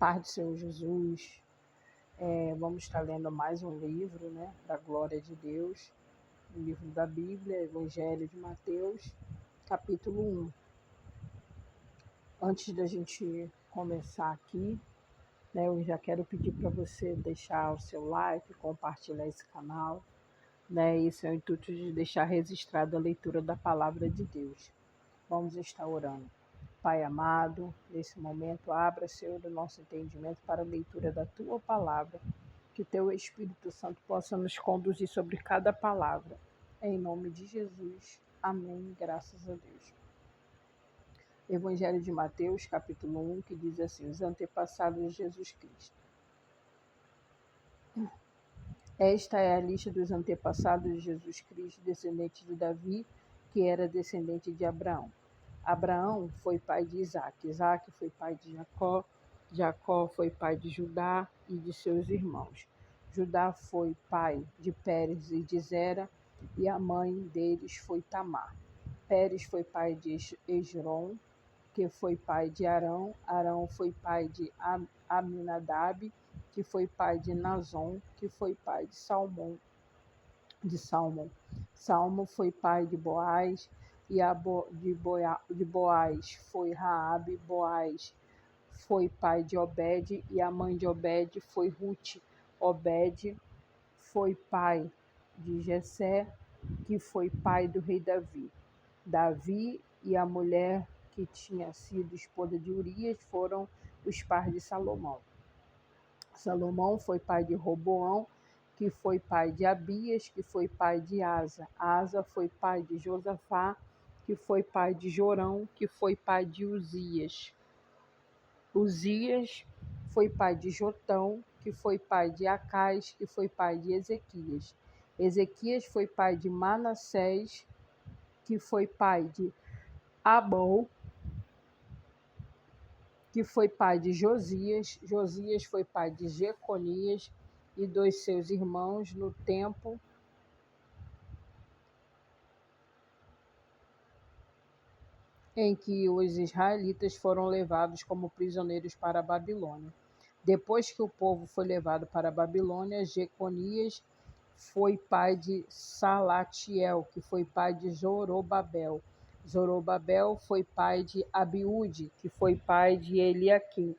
Paz do Senhor Jesus. Vamos estar lendo mais um livro, né, da glória de Deus, o livro da Bíblia, Evangelho de Mateus, capítulo 1. Antes da gente começar aqui, né, eu já quero pedir para você deixar o seu like, compartilhar esse canal, né, esse é o intuito de deixar registrado a leitura da palavra de Deus. Vamos estar orando. Pai amado, nesse momento, abra, Senhor, o nosso entendimento para a leitura da Tua palavra, que Teu Espírito Santo possa nos conduzir sobre cada palavra. Em nome de Jesus. Amém. Graças a Deus. Evangelho de Mateus, capítulo 1, que diz assim: os antepassados de Jesus Cristo. Esta é a lista dos antepassados de Jesus Cristo, descendente de Davi, que era descendente de Abraão. Abraão foi pai de Isaque, Isaque foi pai de Jacó, Jacó foi pai de Judá e de seus irmãos. Judá foi pai de Pérez e de Zera, e a mãe deles foi Tamar. Pérez foi pai de Esrom, que foi pai de Arão. Arão foi pai de Aminadab, que foi pai de Nazon, que foi pai de Salmão. Salmo foi pai de Boaz, e de Boaz foi Raabe. Boaz foi pai de Obed, e a mãe de Obed foi Rute. Obed foi pai de Jessé, que foi pai do rei Davi. Davi e a mulher que tinha sido esposa de Urias foram os pais de Salomão. Salomão foi pai de Roboão, que foi pai de Abias, que foi pai de Asa. Asa foi pai de Josafá, que foi pai de Jorão, que foi pai de Uzias. Uzias foi pai de Jotão, que foi pai de Acais, que foi pai de Ezequias. Ezequias foi pai de Manassés, que foi pai de Amon, que foi pai de Josias. Josias foi pai de Jeconias e dos seus irmãos no tempo em que os israelitas foram levados como prisioneiros para a Babilônia. Depois que o povo foi levado para a Babilônia, Jeconias foi pai de Salatiel, que foi pai de Zorobabel. Zorobabel foi pai de Abiúde, que foi pai de Eliaquim,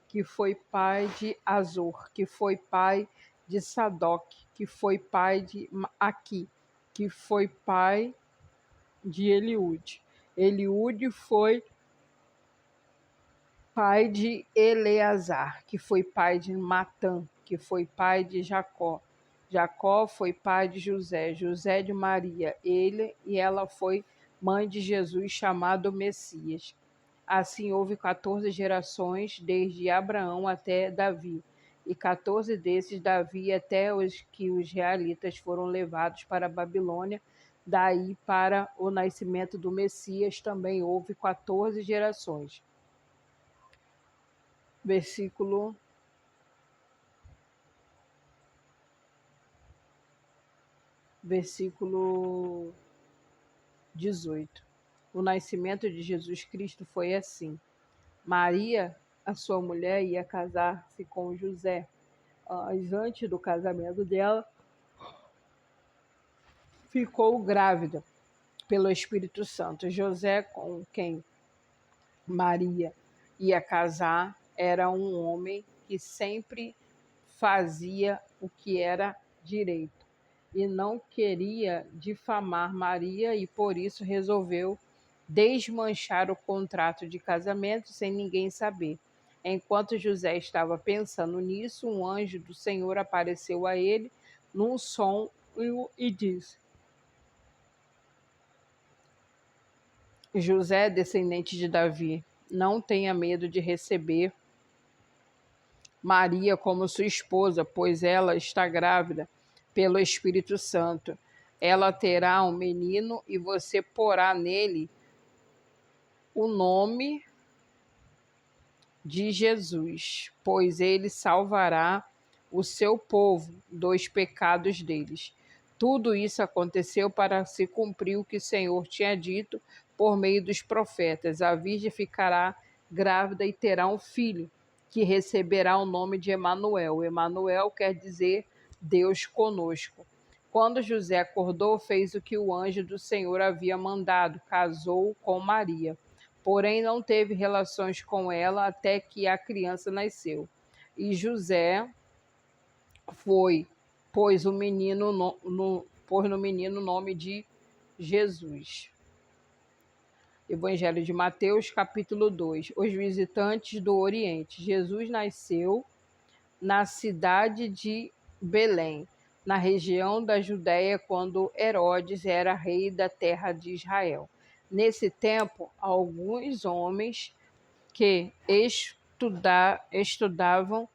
que foi pai de Azor, que foi pai de Sadoc, que foi pai de Aqui, que foi pai de Eliúde. Eliúde foi pai de Eleazar, que foi pai de Matã, que foi pai de Jacó. Jacó foi pai de José, José de Maria, ele e ela foi mãe de Jesus, chamado Messias. Assim houve 14 gerações, desde Abraão até Davi, e 14 desses Davi até os que os israelitas foram levados para a Babilônia. Daí para o nascimento do Messias também houve 14 gerações. Versículo 18. O nascimento de Jesus Cristo foi assim. Maria, a sua mulher, ia casar-se com José. Antes do casamento dela, ficou grávida pelo Espírito Santo. José, com quem Maria ia casar, era um homem que sempre fazia o que era direito e não queria difamar Maria, e por isso resolveu desmanchar o contrato de casamento sem ninguém saber. Enquanto José estava pensando nisso, um anjo do Senhor apareceu a ele num sonho e disse: José, descendente de Davi, não tenha medo de receber Maria como sua esposa, pois ela está grávida pelo Espírito Santo. Ela terá um menino e você porá nele o nome de Jesus, pois ele salvará o seu povo dos pecados deles. Tudo isso aconteceu para se cumprir o que o Senhor tinha dito por meio dos profetas: a virgem ficará grávida e terá um filho, que receberá o nome de Emanuel. Emanuel quer dizer Deus conosco. Quando José acordou, fez o que o anjo do Senhor havia mandado, casou com Maria. Porém, não teve relações com ela até que a criança nasceu. E José pôs no menino o nome de Jesus. Evangelho de Mateus, capítulo 2. Os visitantes do Oriente. Jesus nasceu na cidade de Belém, na região da Judéia, quando Herodes era rei da terra de Israel. Nesse tempo, alguns homens que estudavam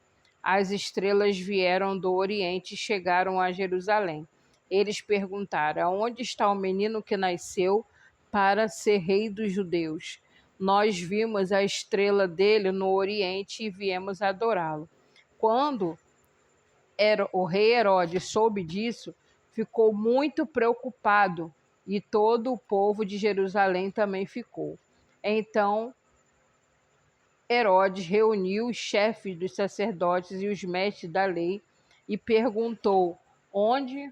as estrelas vieram do Oriente e chegaram a Jerusalém. Eles perguntaram: aonde está o menino que nasceu para ser rei dos judeus? Nós vimos a estrela dele no Oriente e viemos adorá-lo. Quando o rei Herodes soube disso, ficou muito preocupado e todo o povo de Jerusalém também ficou. Então Herodes reuniu os chefes dos sacerdotes e os mestres da lei e perguntou onde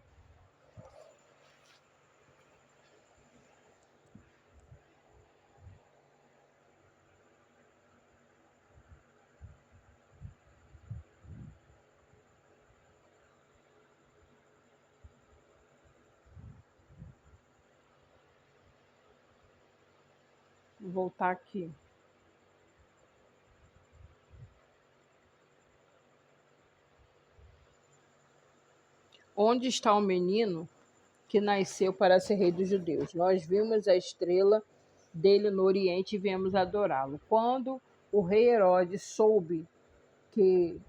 voltar aqui. Onde está o menino que nasceu para ser rei dos judeus? Nós vimos a estrela dele no Oriente e viemos adorá-lo. Quando o rei Herodes soube, que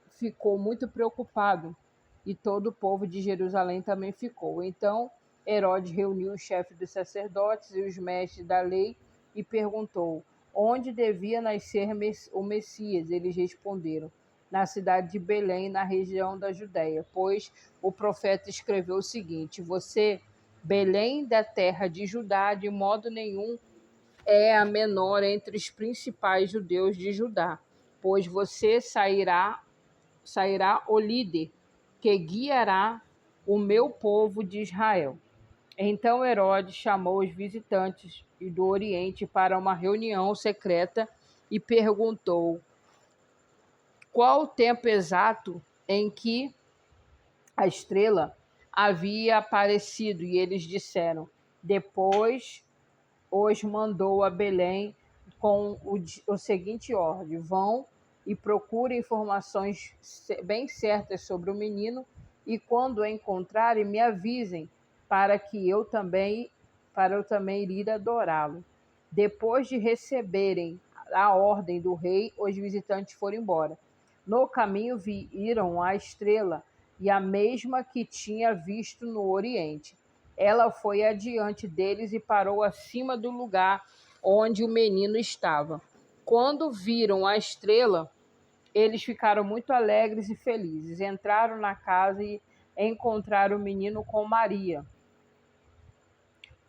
ficou muito preocupado e todo o povo de Jerusalém também ficou. Então Herodes reuniu os chefes dos sacerdotes e os mestres da lei e perguntou onde devia nascer o Messias. Eles responderam: na cidade de Belém, na região da Judéia, pois o profeta escreveu o seguinte: você, Belém da terra de Judá, de modo nenhum é a menor entre os principais judeus de Judá, pois você sairá o líder que guiará o meu povo de Israel. Então Herodes chamou os visitantes do Oriente para uma reunião secreta e perguntou qual o tempo exato em que a estrela havia aparecido. E eles disseram: depois os mandou a Belém com o seguinte ordem: vão e procurem informações bem certas sobre o menino, e quando o encontrarem, me avisem, para eu também ir adorá-lo. Depois de receberem a ordem do rei, os visitantes foram embora. No caminho viram a estrela, e a mesma que tinha visto no Oriente. Ela foi adiante deles e parou acima do lugar onde o menino estava. Quando viram a estrela, eles ficaram muito alegres e felizes. Entraram na casa e encontraram o menino com Maria,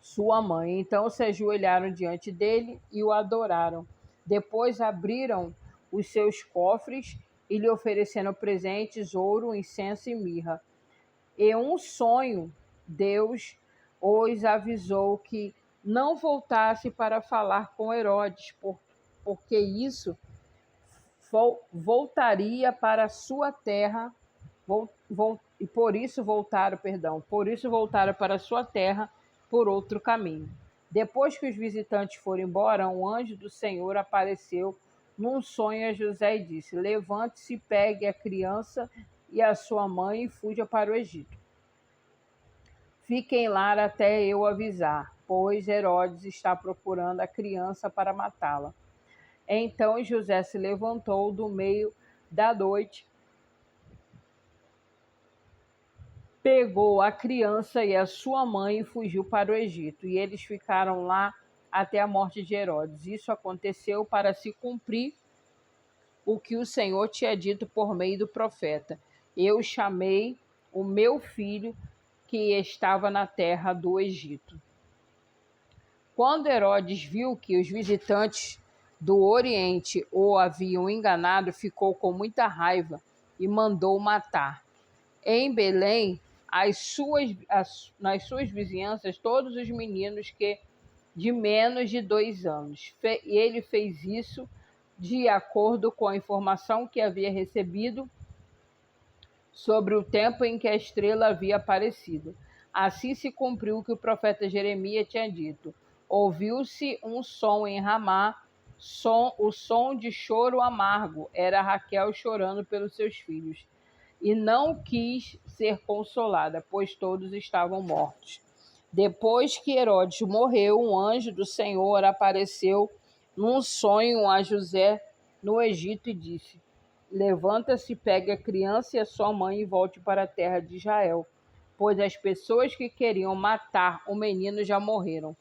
sua mãe. Então se ajoelharam diante dele e o adoraram. Depois abriram os seus cofres e lhe ofereceram presentes, ouro, incenso e mirra. E um sonho, Deus os avisou que não voltasse para falar com Herodes, porque isso voltaria para a sua terra, e por isso voltaram para a sua terra por outro caminho. Depois que os visitantes foram embora, um anjo do Senhor apareceu num sonho a José e disse: levante-se, pegue a criança e a sua mãe e fuja para o Egito. Fiquem lá até eu avisar, pois Herodes está procurando a criança para matá-la. Então José se levantou do meio da noite, pegou a criança e a sua mãe e fugiu para o Egito. E eles ficaram lá até a morte de Herodes. Isso aconteceu para se cumprir o que o Senhor tinha dito por meio do profeta: eu chamei o meu filho que estava na terra do Egito. Quando Herodes viu que os visitantes do Oriente o haviam enganado, ficou com muita raiva e mandou matar. Em Belém, nas suas vizinhanças, todos os meninos que de menos de 2 anos. E ele fez isso de acordo com a informação que havia recebido sobre o tempo em que a estrela havia aparecido. Assim se cumpriu o que o profeta Jeremias tinha dito. Ouviu-se um som em Ramá, o som de choro amargo. Era Raquel chorando pelos seus filhos. E não quis ser consolada, pois todos estavam mortos. Depois que Herodes morreu, um anjo do Senhor apareceu num sonho a José no Egito e disse: Levanta-se, pegue a criança e a sua mãe e volte para a terra de Israel, pois as pessoas que queriam matar o menino já morreram.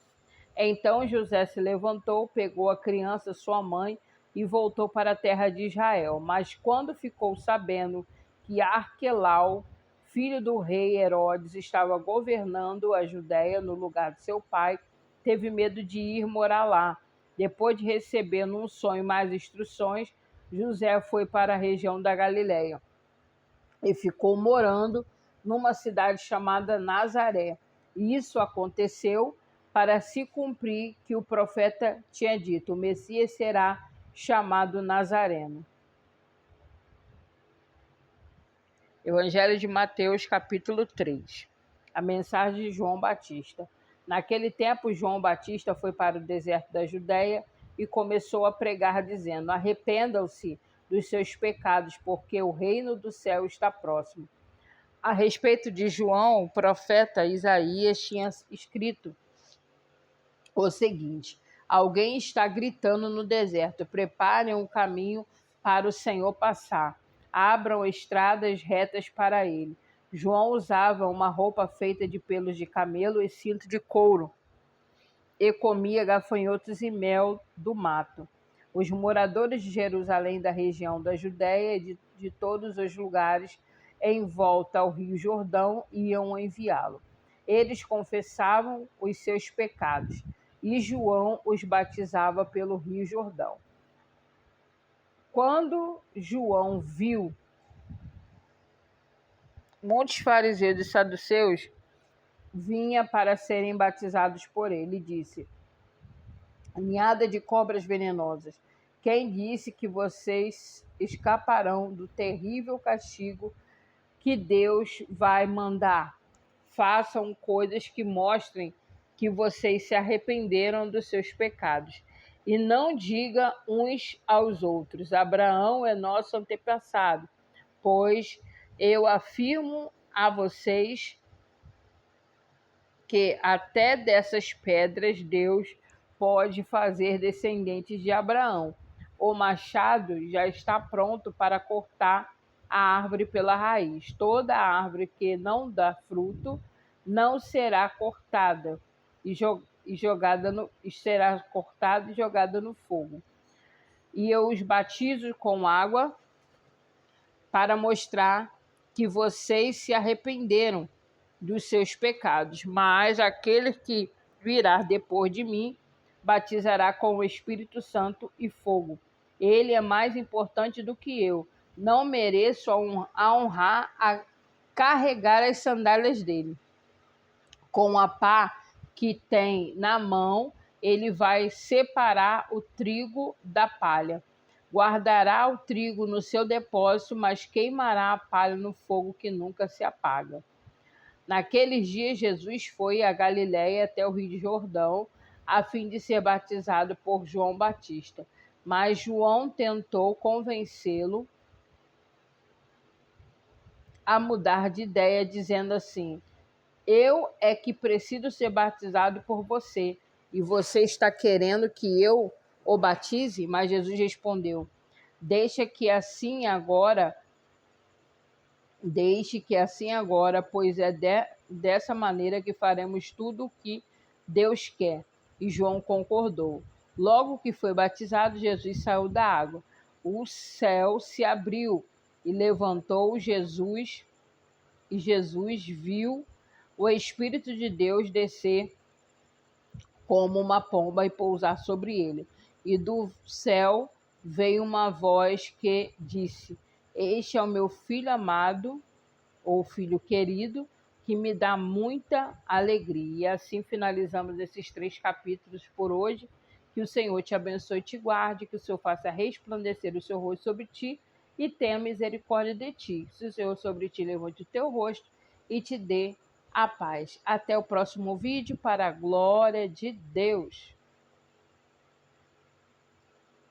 Então José se levantou, pegou a criança, sua mãe, e voltou para a terra de Israel. Mas quando ficou sabendo que Arquelau, filho do rei Herodes, estava governando a Judéia no lugar de seu pai, teve medo de ir morar lá. Depois de receber num sonho mais instruções, José foi para a região da Galileia e ficou morando numa cidade chamada Nazaré. E isso aconteceu para se cumprir que o profeta tinha dito: o Messias será chamado Nazareno. Evangelho de Mateus, capítulo 3. A mensagem de João Batista. Naquele tempo, João Batista foi para o deserto da Judéia e começou a pregar, dizendo: arrependam-se dos seus pecados, porque o reino do céu está próximo. A respeito de João, o profeta Isaías tinha escrito o seguinte: alguém está gritando no deserto, preparem um caminho para o Senhor passar, abram estradas retas para ele. João usava uma roupa feita de pelos de camelo e cinto de couro, e comia gafanhotos e mel do mato. Os moradores de Jerusalém, da região da Judéia e de todos os lugares em volta ao rio Jordão iam enviá-lo. Eles confessavam os seus pecados e João os batizava pelo rio Jordão. Quando João viu muitos fariseus e saduceus vinha para serem batizados por ele, disse: ninhada de cobras venenosas, quem disse que vocês escaparão do terrível castigo que Deus vai mandar? Façam coisas que mostrem que vocês se arrependeram dos seus pecados. E não diga uns aos outros: Abraão é nosso antepassado, pois eu afirmo a vocês que até dessas pedras Deus pode fazer descendentes de Abraão. O machado já está pronto para cortar a árvore pela raiz. Toda árvore que não dá fruto não será cortada será cortada e jogada no fogo. E eu os batizo com água para mostrar que vocês se arrependeram dos seus pecados, mas aquele que virá depois de mim batizará com o Espírito Santo e fogo. Ele é mais importante do que eu. Não mereço a carregar as sandálias dele. Com a pá que tem na mão, ele vai separar o trigo da palha. Guardará o trigo no seu depósito, mas queimará a palha no fogo que nunca se apaga. Naqueles dias, Jesus foi a Galiléia até o Rio Jordão, a fim de ser batizado por João Batista. Mas João tentou convencê-lo a mudar de ideia, dizendo assim: eu é que preciso ser batizado por você, e você está querendo que eu o batize? Mas Jesus respondeu: Deixe que assim agora, pois é dessa maneira que faremos tudo o que Deus quer. E João concordou. Logo que foi batizado, Jesus saiu da água. O céu se abriu e levantou Jesus, e Jesus viu o Espírito de Deus descer como uma pomba e pousar sobre ele. E do céu veio uma voz que disse: Este é o meu filho amado, ou filho querido, que me dá muita alegria. E assim finalizamos esses 3 capítulos por hoje. Que o Senhor te abençoe e te guarde, que o Senhor faça resplandecer o seu rosto sobre ti e tenha misericórdia de ti. Se o Senhor sobre ti levante o teu rosto e te dê a paz. Até o próximo vídeo, para a glória de Deus.